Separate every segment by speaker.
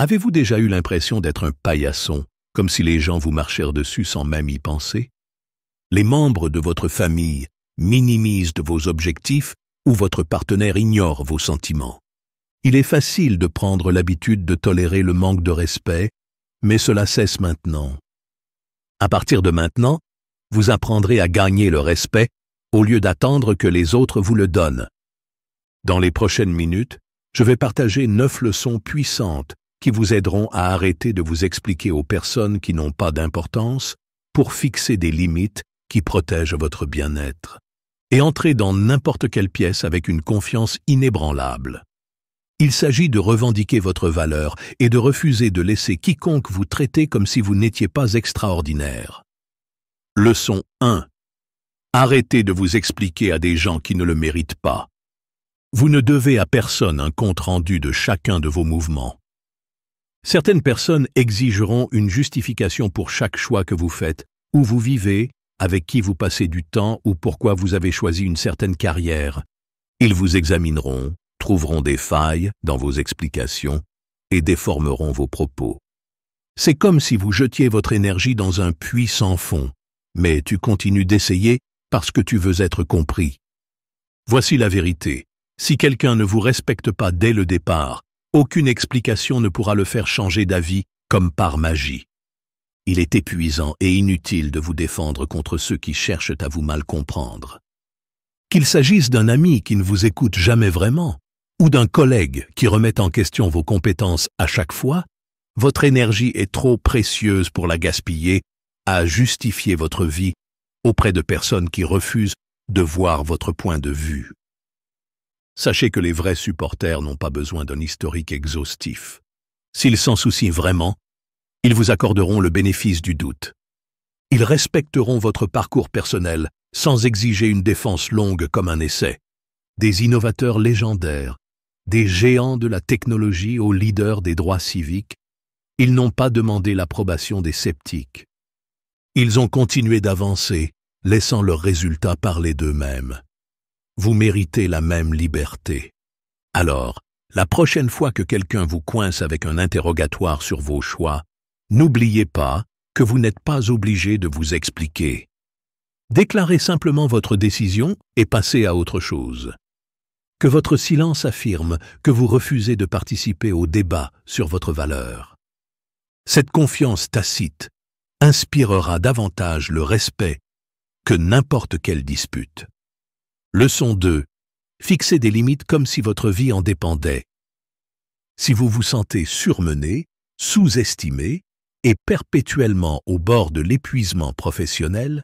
Speaker 1: Avez-vous déjà eu l'impression d'être un paillasson, comme si les gens vous marchèrent dessus sans même y penser? Les membres de votre famille minimisent vos objectifs ou votre partenaire ignore vos sentiments. Il est facile de prendre l'habitude de tolérer le manque de respect, mais cela cesse maintenant. À partir de maintenant, vous apprendrez à gagner le respect au lieu d'attendre que les autres vous le donnent. Dans les prochaines minutes, je vais partager 9 leçons puissantes qui vous aideront à arrêter de vous expliquer aux personnes qui n'ont pas d'importance pour fixer des limites qui protègent votre bien-être et entrer dans n'importe quelle pièce avec une confiance inébranlable. Il s'agit de revendiquer votre valeur et de refuser de laisser quiconque vous traiter comme si vous n'étiez pas extraordinaire. Leçon 1. Arrêtez de vous expliquer à des gens qui ne le méritent pas. Vous ne devez à personne un compte-rendu de chacun de vos mouvements. Certaines personnes exigeront une justification pour chaque choix que vous faites, où vous vivez, avec qui vous passez du temps ou pourquoi vous avez choisi une certaine carrière. Ils vous examineront, trouveront des failles dans vos explications et déformeront vos propos. C'est comme si vous jetiez votre énergie dans un puits sans fond, mais tu continues d'essayer parce que tu veux être compris. Voici la vérité. Si quelqu'un ne vous respecte pas dès le départ, aucune explication ne pourra le faire changer d'avis comme par magie. Il est épuisant et inutile de vous défendre contre ceux qui cherchent à vous mal comprendre. Qu'il s'agisse d'un ami qui ne vous écoute jamais vraiment, ou d'un collègue qui remet en question vos compétences à chaque fois, votre énergie est trop précieuse pour la gaspiller à justifier votre vie auprès de personnes qui refusent de voir votre point de vue. Sachez que les vrais supporters n'ont pas besoin d'un historique exhaustif. S'ils s'en soucient vraiment, ils vous accorderont le bénéfice du doute. Ils respecteront votre parcours personnel sans exiger une défense longue comme un essai. Des innovateurs légendaires, des géants de la technologie aux leaders des droits civiques, ils n'ont pas demandé l'approbation des sceptiques. Ils ont continué d'avancer, laissant leurs résultats parler d'eux-mêmes. Vous méritez la même liberté. Alors, la prochaine fois que quelqu'un vous coince avec un interrogatoire sur vos choix, n'oubliez pas que vous n'êtes pas obligé de vous expliquer. Déclarez simplement votre décision et passez à autre chose. Que votre silence affirme que vous refusez de participer au débat sur votre valeur. Cette confiance tacite inspirera davantage le respect que n'importe quelle dispute. Leçon 2. Fixez des limites comme si votre vie en dépendait. Si vous vous sentez surmené, sous-estimé et perpétuellement au bord de l'épuisement professionnel,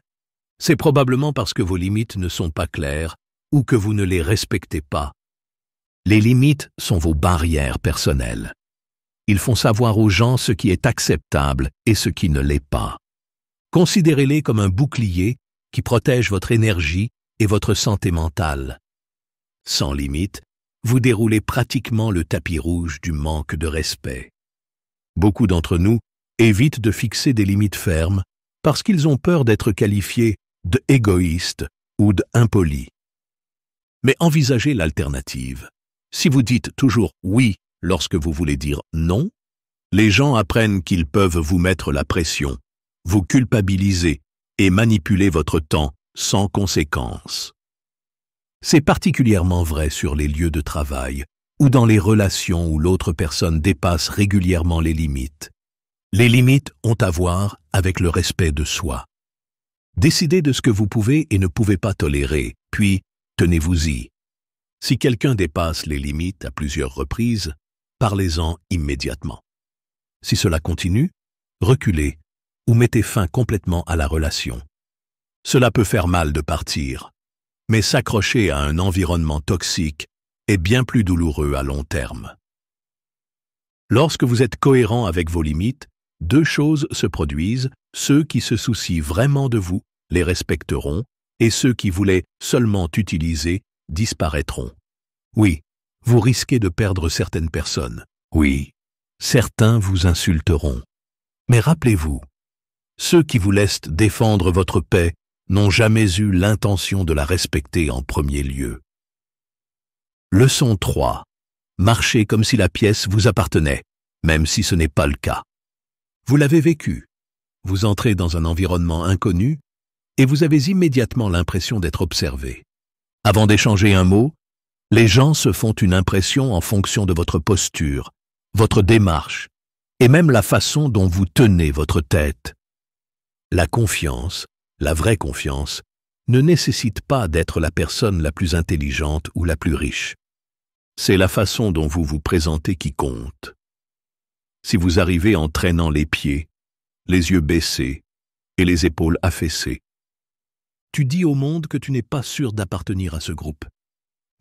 Speaker 1: c'est probablement parce que vos limites ne sont pas claires ou que vous ne les respectez pas. Les limites sont vos barrières personnelles. Ils font savoir aux gens ce qui est acceptable et ce qui ne l'est pas. Considérez-les comme un bouclier qui protège votre énergie et votre santé mentale. Sans limite, vous déroulez pratiquement le tapis rouge du manque de respect. Beaucoup d'entre nous évitent de fixer des limites fermes parce qu'ils ont peur d'être qualifiés d'égoïstes ou d'impolis. Mais envisagez l'alternative. Si vous dites toujours « oui » lorsque vous voulez dire « non », les gens apprennent qu'ils peuvent vous mettre la pression, vous culpabiliser et manipuler votre temps sans conséquence. C'est particulièrement vrai sur les lieux de travail ou dans les relations où l'autre personne dépasse régulièrement les limites. Les limites ont à voir avec le respect de soi. Décidez de ce que vous pouvez et ne pouvez pas tolérer, puis tenez-vous-y. Si quelqu'un dépasse les limites à plusieurs reprises, parlez-en immédiatement. Si cela continue, reculez ou mettez fin complètement à la relation. Cela peut faire mal de partir, mais s'accrocher à un environnement toxique est bien plus douloureux à long terme. Lorsque vous êtes cohérent avec vos limites, 2 choses se produisent: ceux qui se soucient vraiment de vous les respecteront et ceux qui voulaient seulement utiliser disparaîtront. Oui, vous risquez de perdre certaines personnes. Oui, certains vous insulteront. Mais rappelez-vous, ceux qui vous laissent défendre votre paix n'ont jamais eu l'intention de la respecter en premier lieu. Leçon 3. Marchez comme si la pièce vous appartenait, même si ce n'est pas le cas. Vous l'avez vécu. Vous entrez dans un environnement inconnu et vous avez immédiatement l'impression d'être observé. Avant d'échanger un mot, les gens se font une impression en fonction de votre posture, votre démarche et même la façon dont vous tenez votre tête. La confiance, la vraie confiance, ne nécessite pas d'être la personne la plus intelligente ou la plus riche. C'est la façon dont vous vous présentez qui compte. Si vous arrivez en traînant les pieds, les yeux baissés et les épaules affaissées, tu dis au monde que tu n'es pas sûr d'appartenir à ce groupe.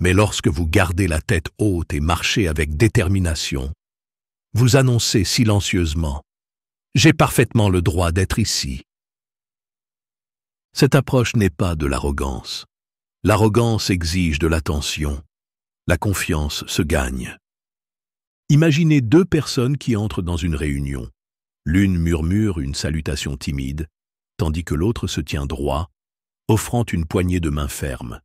Speaker 1: Mais lorsque vous gardez la tête haute et marchez avec détermination, vous annoncez silencieusement « J'ai parfaitement le droit d'être ici ». Cette approche n'est pas de l'arrogance. L'arrogance exige de l'attention. La confiance se gagne. Imaginez deux personnes qui entrent dans une réunion. L'une murmure une salutation timide, tandis que l'autre se tient droit, offrant une poignée de main ferme.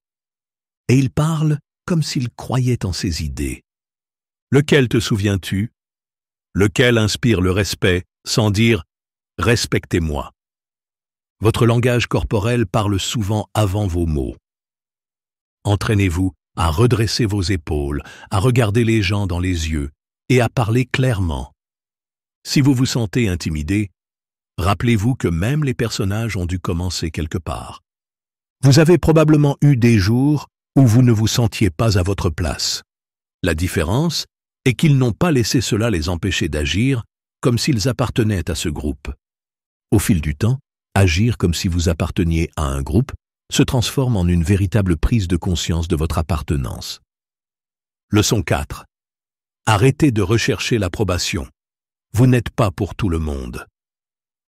Speaker 1: Et ils parlent comme s'ils croyaient en ses idées. Lequel te souviens-tu? Lequel inspire le respect sans dire « respectez-moi ». Votre langage corporel parle souvent avant vos mots. Entraînez-vous à redresser vos épaules, à regarder les gens dans les yeux et à parler clairement. Si vous vous sentez intimidé, rappelez-vous que même les personnages ont dû commencer quelque part. Vous avez probablement eu des jours où vous ne vous sentiez pas à votre place. La différence est qu'ils n'ont pas laissé cela les empêcher d'agir comme s'ils appartenaient à ce groupe. Au fil du temps, agir comme si vous apparteniez à un groupe se transforme en une véritable prise de conscience de votre appartenance. Leçon 4. Arrêtez de rechercher l'approbation. Vous n'êtes pas pour tout le monde.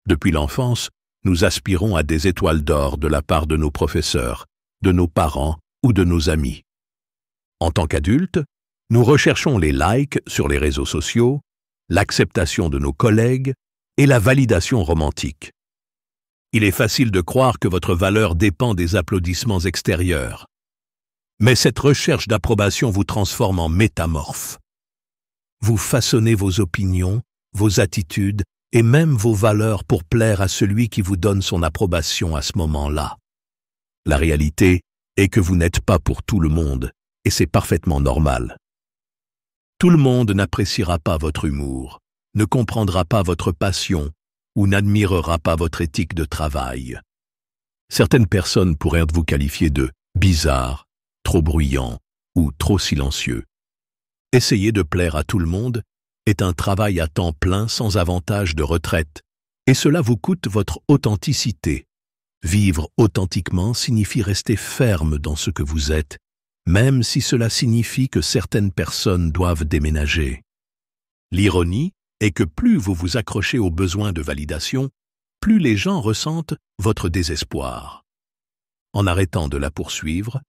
Speaker 1: Depuis l'enfance, nous aspirons à des étoiles d'or de la part de nos professeurs, de nos parents ou de nos amis. En tant qu'adultes, nous recherchons les likes sur les réseaux sociaux, l'acceptation de nos collègues et la validation romantique. Il est facile de croire que votre valeur dépend des applaudissements extérieurs. Mais cette recherche d'approbation vous transforme en métamorphe. Vous façonnez vos opinions, vos attitudes et même vos valeurs pour plaire à celui qui vous donne son approbation à ce moment-là. La réalité est que vous n'êtes pas pour tout le monde, et c'est parfaitement normal. Tout le monde n'appréciera pas votre humour, ne comprendra pas votre passion ou n'admirera pas votre éthique de travail. Certaines personnes pourraient vous qualifier de bizarre, trop bruyant ou trop silencieux. Essayer de plaire à tout le monde est un travail à temps plein sans avantage de retraite, et cela vous coûte votre authenticité. Vivre authentiquement signifie rester ferme dans ce que vous êtes, même si cela signifie que certaines personnes doivent déménager. L'ironie est que plus vous vous accrochez aux besoins de validation, plus les gens ressentent votre désespoir. En arrêtant de la poursuivre,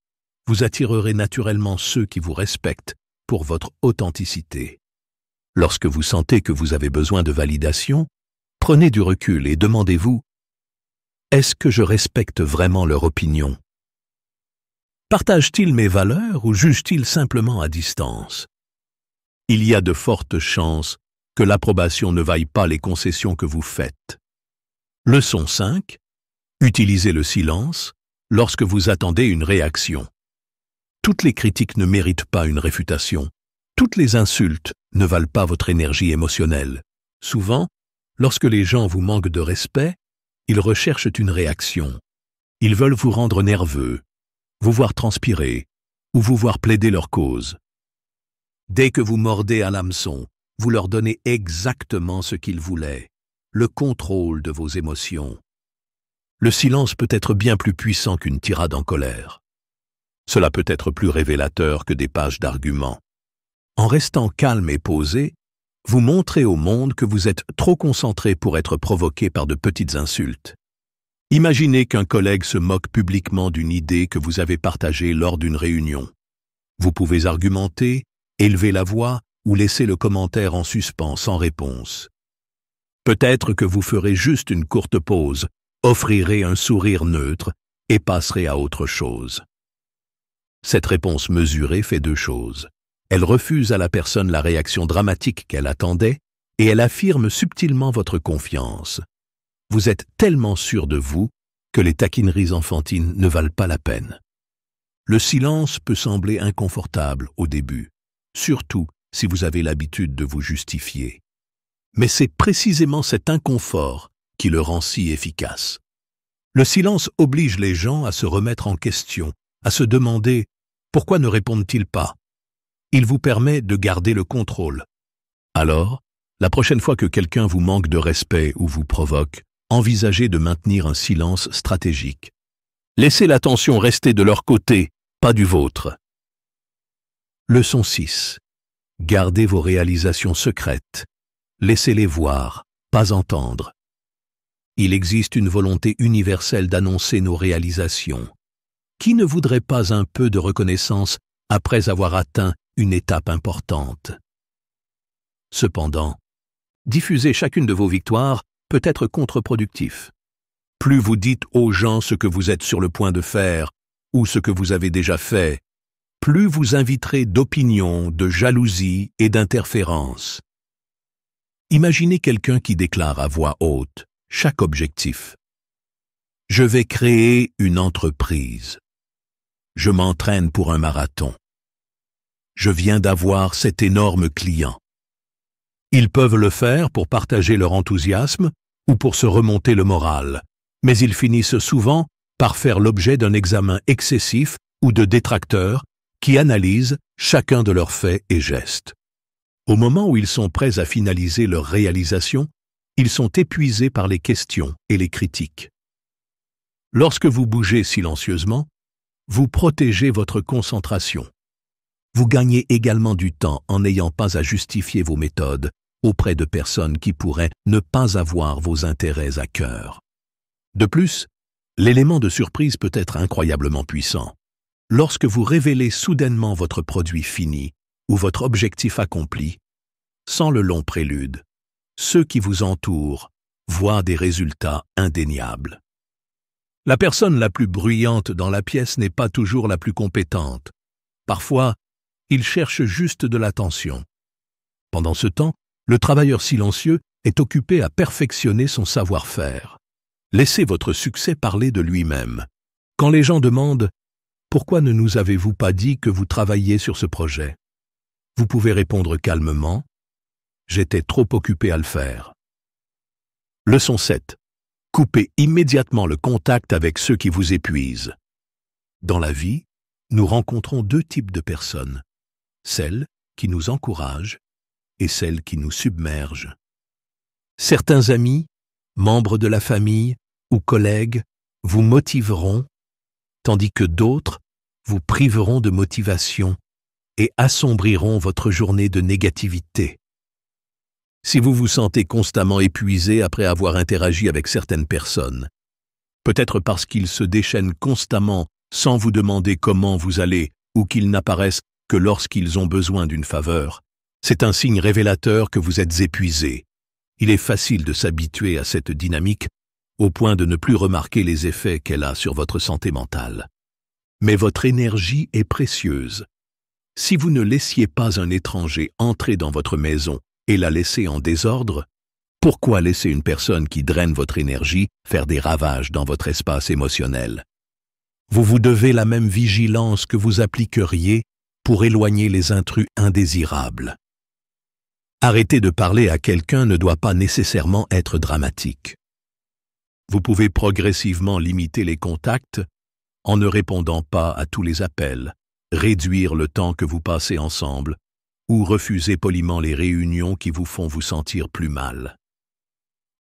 Speaker 1: vous attirerez naturellement ceux qui vous respectent pour votre authenticité. Lorsque vous sentez que vous avez besoin de validation, prenez du recul et demandez-vous « Est-ce que je respecte vraiment leur opinion ? Partagent-ils mes valeurs ou jugent-ils simplement à distance ? Il y a de fortes chances que l'approbation ne vaille pas les concessions que vous faites. Leçon 5. Utilisez le silence lorsque vous attendez une réaction. Toutes les critiques ne méritent pas une réfutation. Toutes les insultes ne valent pas votre énergie émotionnelle. Souvent, lorsque les gens vous manquent de respect, ils recherchent une réaction. Ils veulent vous rendre nerveux, vous voir transpirer ou vous voir plaider leur cause. Dès que vous mordez à l'hameçon, vous leur donnez exactement ce qu'ils voulaient, le contrôle de vos émotions. Le silence peut être bien plus puissant qu'une tirade en colère. Cela peut être plus révélateur que des pages d'arguments. En restant calme et posé, vous montrez au monde que vous êtes trop concentré pour être provoqué par de petites insultes. Imaginez qu'un collègue se moque publiquement d'une idée que vous avez partagée lors d'une réunion. Vous pouvez argumenter, élever la voix ou laisser le commentaire en suspens sans réponse. Peut-être que vous ferez juste une courte pause, offrirez un sourire neutre et passerez à autre chose. Cette réponse mesurée fait deux choses. Elle refuse à la personne la réaction dramatique qu'elle attendait et elle affirme subtilement votre confiance. Vous êtes tellement sûr de vous que les taquineries enfantines ne valent pas la peine. Le silence peut sembler inconfortable au début, surtout si vous avez l'habitude de vous justifier. Mais c'est précisément cet inconfort qui le rend si efficace. Le silence oblige les gens à se remettre en question, à se demander « Pourquoi ne répondent-ils pas ?» Il vous permet de garder le contrôle. Alors, la prochaine fois que quelqu'un vous manque de respect ou vous provoque, envisagez de maintenir un silence stratégique. Laissez l'attention rester de leur côté, pas du vôtre. Leçon 6. Gardez vos réalisations secrètes. Laissez-les voir, pas entendre. Il existe une volonté universelle d'annoncer nos réalisations. Qui ne voudrait pas un peu de reconnaissance après avoir atteint une étape importante? Cependant, diffuser chacune de vos victoires peut être contre-productif. Plus vous dites aux gens ce que vous êtes sur le point de faire ou ce que vous avez déjà fait, plus vous inviterez d'opinions, de jalousie et d'interférences. Imaginez quelqu'un qui déclare à voix haute chaque objectif. Je vais créer une entreprise. Je m'entraîne pour un marathon. Je viens d'avoir cet énorme client. Ils peuvent le faire pour partager leur enthousiasme ou pour se remonter le moral, mais ils finissent souvent par faire l'objet d'un examen excessif ou de détracteurs qui analysent chacun de leurs faits et gestes. Au moment où ils sont prêts à finaliser leur réalisation, ils sont épuisés par les questions et les critiques. Lorsque vous bougez silencieusement, vous protégez votre concentration. Vous gagnez également du temps en n'ayant pas à justifier vos méthodes auprès de personnes qui pourraient ne pas avoir vos intérêts à cœur. De plus, l'élément de surprise peut être incroyablement puissant. Lorsque vous révélez soudainement votre produit fini ou votre objectif accompli, sans le long prélude, ceux qui vous entourent voient des résultats indéniables. La personne la plus bruyante dans la pièce n'est pas toujours la plus compétente. Parfois, il cherche juste de l'attention. Pendant ce temps, le travailleur silencieux est occupé à perfectionner son savoir-faire. Laissez votre succès parler de lui-même. Quand les gens demandent « Pourquoi ne nous avez-vous pas dit que vous travailliez sur ce projet ?» Vous pouvez répondre calmement « J'étais trop occupé à le faire. » Leçon 7. Coupez immédiatement le contact avec ceux qui vous épuisent. Dans la vie, nous rencontrons deux types de personnes, celles qui nous encouragent et celles qui nous submergent. Certains amis, membres de la famille ou collègues vous motiveront, tandis que d'autres vous priveront de motivation et assombriront votre journée de négativité. Si vous vous sentez constamment épuisé après avoir interagi avec certaines personnes, peut-être parce qu'ils se déchaînent constamment sans vous demander comment vous allez ou qu'ils n'apparaissent que lorsqu'ils ont besoin d'une faveur, c'est un signe révélateur que vous êtes épuisé. Il est facile de s'habituer à cette dynamique au point de ne plus remarquer les effets qu'elle a sur votre santé mentale. Mais votre énergie est précieuse. Si vous ne laissiez pas un étranger entrer dans votre maison et la laisser en désordre, pourquoi laisser une personne qui draine votre énergie faire des ravages dans votre espace émotionnel? Vous vous devez la même vigilance que vous appliqueriez pour éloigner les intrus indésirables. Arrêter de parler à quelqu'un ne doit pas nécessairement être dramatique. Vous pouvez progressivement limiter les contacts en ne répondant pas à tous les appels, réduire le temps que vous passez ensemble ou refuser poliment les réunions qui vous font vous sentir plus mal.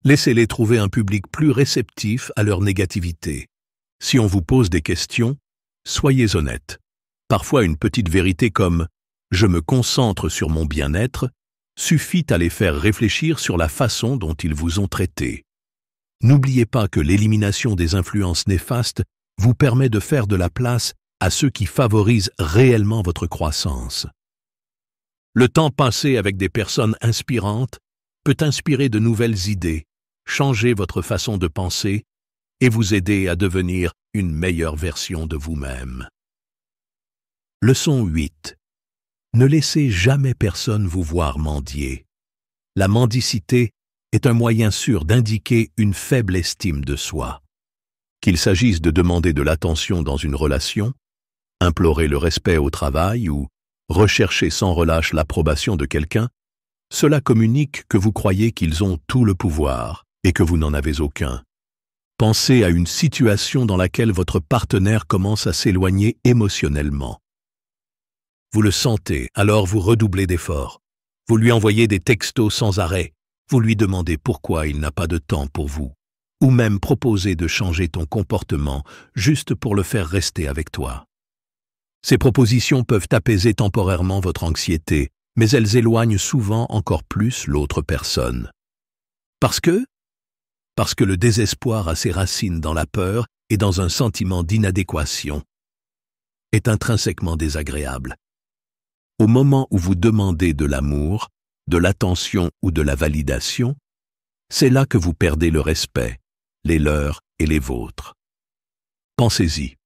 Speaker 1: Laissez-les trouver un public plus réceptif à leur négativité. Si on vous pose des questions, soyez honnête. Parfois une petite vérité comme « je me concentre sur mon bien-être » suffit à les faire réfléchir sur la façon dont ils vous ont traité. N'oubliez pas que l'élimination des influences néfastes vous permet de faire de la place à ceux qui favorisent réellement votre croissance. Le temps passé avec des personnes inspirantes peut inspirer de nouvelles idées, changer votre façon de penser et vous aider à devenir une meilleure version de vous-même. Leçon 8. Ne laissez jamais personne vous voir mendier. La mendicité est un moyen sûr d'indiquer une faible estime de soi. Qu'il s'agisse de demander de l'attention dans une relation, implorer le respect au travail ou rechercher sans relâche l'approbation de quelqu'un, cela communique que vous croyez qu'ils ont tout le pouvoir et que vous n'en avez aucun. Pensez à une situation dans laquelle votre partenaire commence à s'éloigner émotionnellement. Vous le sentez, alors vous redoublez d'efforts. Vous lui envoyez des textos sans arrêt. Vous lui demandez pourquoi il n'a pas de temps pour vous. Ou même proposez de changer ton comportement juste pour le faire rester avec toi. Ces propositions peuvent apaiser temporairement votre anxiété, mais elles éloignent souvent encore plus l'autre personne. Parce que le désespoir a ses racines dans la peur et dans un sentiment d'inadéquation. Est intrinsèquement désagréable. Au moment où vous demandez de l'amour, de l'attention ou de la validation, c'est là que vous perdez le respect, les leurs et les vôtres. Pensez-y.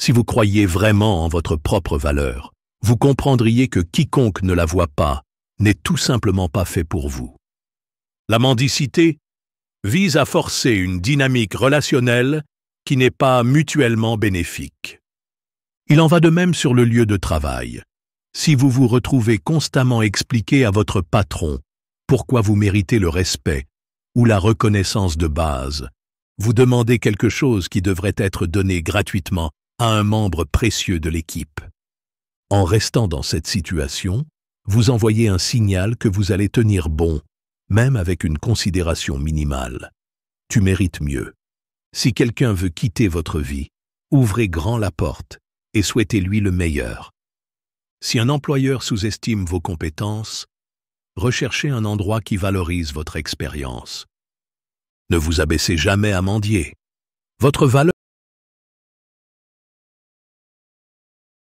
Speaker 1: Si vous croyez vraiment en votre propre valeur, vous comprendriez que quiconque ne la voit pas n'est tout simplement pas fait pour vous. La mendicité vise à forcer une dynamique relationnelle qui n'est pas mutuellement bénéfique. Il en va de même sur le lieu de travail. Si vous vous retrouvez constamment expliquer à votre patron pourquoi vous méritez le respect ou la reconnaissance de base, vous demandez quelque chose qui devrait être donné gratuitement à un membre précieux de l'équipe. En restant dans cette situation, vous envoyez un signal que vous allez tenir bon, même avec une considération minimale. Tu mérites mieux. Si quelqu'un veut quitter votre vie, ouvrez grand la porte et souhaitez-lui le meilleur. Si un employeur sous-estime vos compétences, recherchez un endroit qui valorise votre expérience. Ne vous abaissez jamais à mendier. Votre valeur